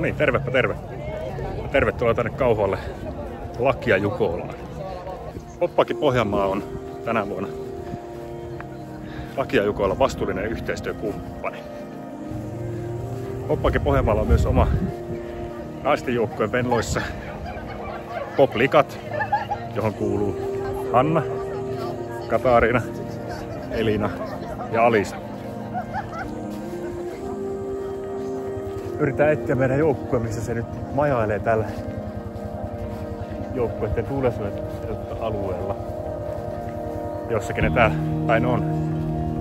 niin, tervepä terve. Tervetuloa tänne Kauhavalle Lakia Jukolaan. Oppaki Pohjanmaa on tänä vuonna Lakia Jukolan vastuullinen yhteistyökumppani. Oppaki Pohjanmaalla on myös oma naisten joukkueen Venloissa Poplikat, johon kuuluu Hanna, Katariina, Elina ja Alisa. Yritetään etsiä meidän joukkue, missä se nyt majailee tällä joukkueiden alueella. Jossakin ne täällä päin on.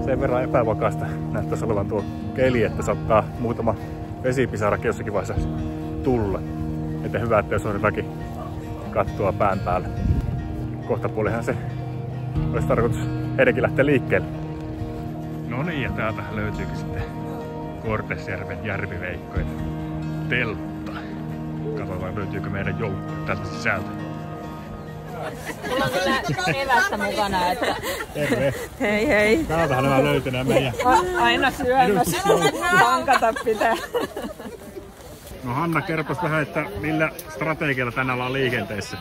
Sen verran epävakaasta näyttäisi olevan tuo keli, että saattaa muutama vesipisarakin jossakin vaiheessa tulla. Että hyvä, että jos on väki kattoa pään päällä. Kohtapuolihan se olisi tarkoitus heidänkin lähteä liikkeelle. No niin, ja täältä löytyykin sitten Kortesjärven järviveikkojen teltta. Katsotaan, löytyykö meidän joukkue tältä sisältä. Mulla on kyllä evästä mukana, että... Terve! Hei hei! Täältähän nämä löytyneen meidän... Aina syömässä. Pankata pitää. No Hanna, kertois vähän, että millä strategialla tänään ollaan liikenteessä?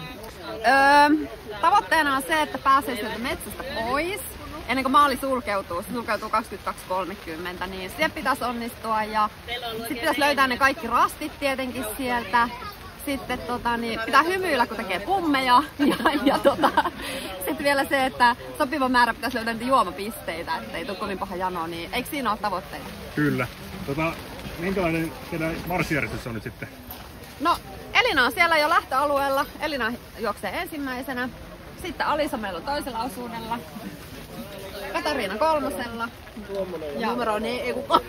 Tavoitteena on se, että pääsee sieltä metsästä pois. Ennen kuin maali sulkeutuu, se sulkeutuu 22.30, niin se pitäisi onnistua ja sitten pitäisi löytää ne kaikki rastit tietenkin sieltä. Sitten pitää hymyillä, kun tekee pummeja ja sitten vielä se, että sopiva määrä pitäisi löytää niitä juomapisteitä, ettei tule kovin paha jano, niin eikö siinä ole tavoitteena? Kyllä. Minkälainen teidän marssijärjestys on nyt sitten? No, Elina on siellä jo lähtöalueella. Elina juoksee ensimmäisenä. Sitten Alisa meillä on toisella osuudella. Katariina kolmosella. Ja numero on ei kukaan.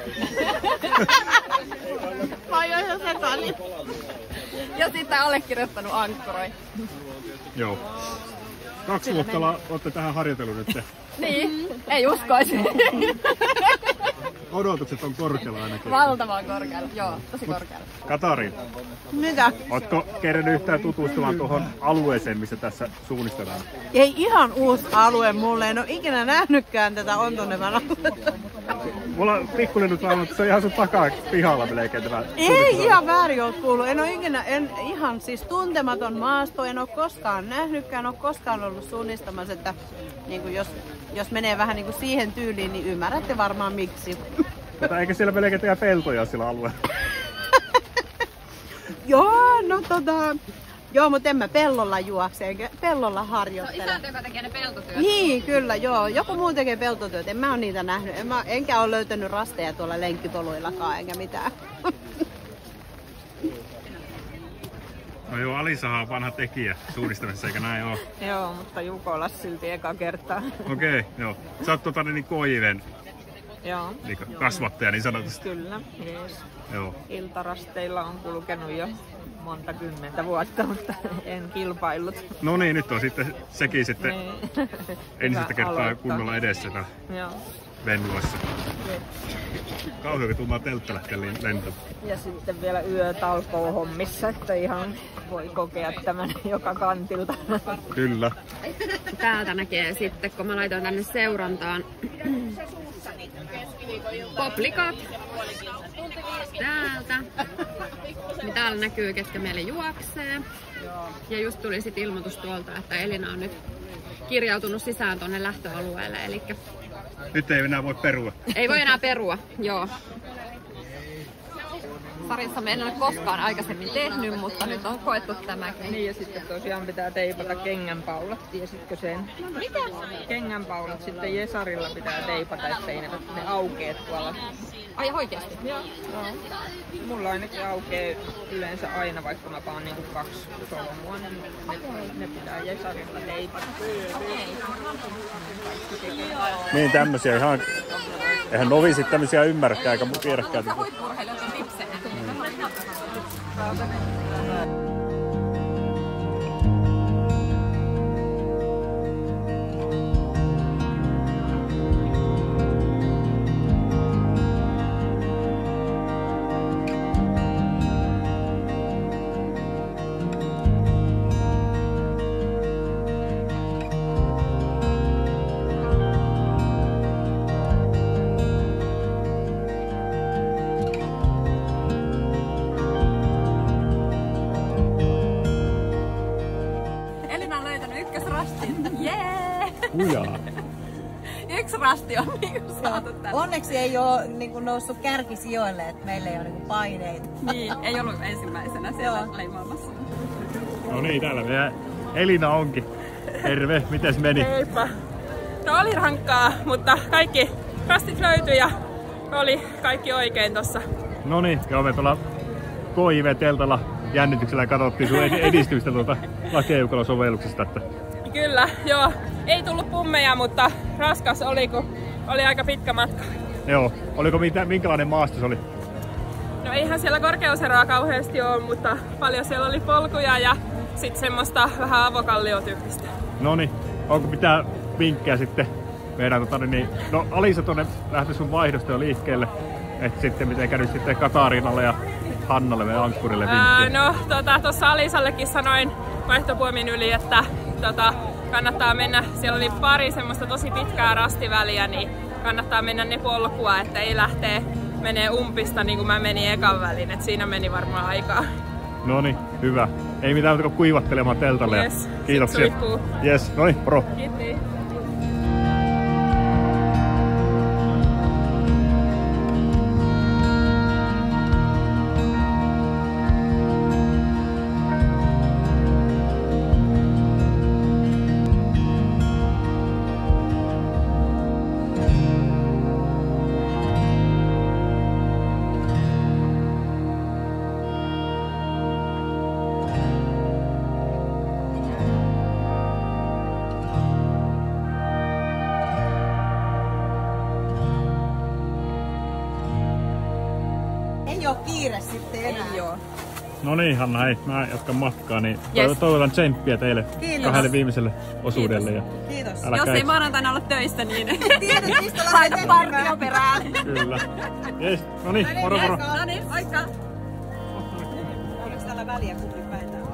Mä oon jo ihan sekali. Ja sitten allekirjoittanut ankkuroi. Joo. 2 vuotta olette tähän harjoitellut nyt. Niin, ei uskoisi. Odotukset on korkealla ainakin. Valtavan korkealla, joo, tosi korkealla. Katariina. Mitä? Ootko kerännyt yhtään tutustumaan tuohon alueeseen, missä tässä suunnistellaan? Ei ihan uusi alue mulle, en ole ikinä nähnytkään tätä Ontonevan aluetta. Mulla on pikkuinen nyt vaan, että se on ihan sun takaa pihalla melkein tämä. Ei ihan väärin ole kuullut, en ole ikinä, ihan siis tuntematon maasto, en ole koskaan nähnytkään, en ole koskaan ollut suunnistamassa, että niin kuin jos menee vähän niin kuin siihen tyyliin, niin ymmärrätte varmaan miksi. Mutta eikö siellä melkein tehdä peltoja sillä alueella? Joo, no joo, mutta en mä pellolla juokse, enkä pellolla harjoittele. Se on isäntä, joka tekee ne peltotyöt. Niin, kyllä, joo. Joku muu tekee peltotyöt, en mä ole niitä nähnyt. Enkä ole löytänyt rasteja tuolla lenkkipoluillakaan, enkä mitään. No joo, Alisahan on vanha tekijä suunnistamisessa, eikä näin ole? Joo, mutta Jukolassa silti eka kertaa. Okei, joo. Sä oot KOIVen Joo. kasvattaja niin sanotusti. Kyllä, jees. Joo. Iltarasteilla on kulkenut jo monta kymmentä vuotta, mutta en kilpaillut. No niin, nyt on sitten sekin sitten ensimmäistä kertaa kunnolla edessä täällä Venloissa. Kauhean, kun tullaan teltta lähteä lentoon. Ja sitten vielä yötalkoo hommissa, että ihan voi kokea tämän joka kantilta. Kyllä. Täältä näkee sitten, kun mä laitoin tänne seurantaan Poplikat. Täältä. Niin täällä näkyy, ketkä meille juoksee. Ja just tuli sitten ilmoitus tuolta, että Elina on nyt kirjautunut sisään tonne lähtöalueelle. Elikkä nyt ei enää voi perua. Ei voi enää perua, joo. Sarjassa me en ole koskaan aikaisemmin tehnyt, mutta nyt on koettu tämäkin. Niin ja sitten tosiaan pitää teipata kengänpaulat, tiesitkö sen? Mitä? Kengänpaulat sitten Jesarilla pitää teipata, ettei ne aukee tuolla. Ai oikeesti? Joo. Mulla ainakin aukee yleensä aina, vaikka mä paan niinku 2 solmua, niin ne pitää Jesarilla teipata. Niin tämmösiä ihan... Eihän novisit tämmösiä ymmärräkään eikä tiedäkään. Huippu-urheilijoiden tipsejä. Kujaa. Yksi rasti on niinku saatu tänne. Onneksi ei ole niinku noussut kärkisijoille, että meillä ei ole niinku paineita. Niin, ei ollut ensimmäisenä siellä leimaamassa. No niin, täällä meidän Elina onkin. Terve, mites meni? Heippa. No oli rankkaa, mutta kaikki rastit löytyi ja oli kaikki oikein tossa. No niin, joo, me tuolla KIV-teltalla jännityksellä katsottiin sun edistystä tuolta Lakeukalo-sovelluksesta. Että... Kyllä, joo. Ei tullut pummeja, mutta raskas oli, kun oli aika pitkä matka. Joo, oliko minkälainen maasto se oli? No eihän siellä korkeuseroa kauheasti ole, mutta paljon siellä oli polkuja ja sitten semmoista vähän avokalliotyyppistä. Noniin, onko mitään vinkkejä sitten meidän no Alisa tuonne lähti sun vaihdosta jo liikkeelle, että sitten miten kävi sitten Katariinalle ja Hannalle meidän ankkurille vinkkejä? No tuossa Alisallekin sanoin vaihtopuomin yli, että kannattaa mennä, siellä oli pari semmoista tosi pitkää rastiväliä, niin kannattaa mennä ne polkua, että ei lähtee menee umpista niin kuin mä menin ekan välin, että siinä meni varmaan aikaa. Noniin, hyvä. Ei mitään muuta kuin kuivattelemaan teltalle. Yes, kiitoksia. Yes, noniin, moro. Kiitos. Ei oo kiire sitten enää. Ei oo. No niin, Hanna, hei, mä jatkan matkaa, niin Yes. toivotan tsemppiä teille Kiitos. 2 viimeiselle osuudelle. Ja Kiitos. älkää Jos ei maanantaina olla töistä, niin Tiedät, mistä laita lähdet partio etsimään. perään. Kyllä. Yes, no niin, moro moro. No niin, moikka! Oliko täällä väliä kummin päin täällä?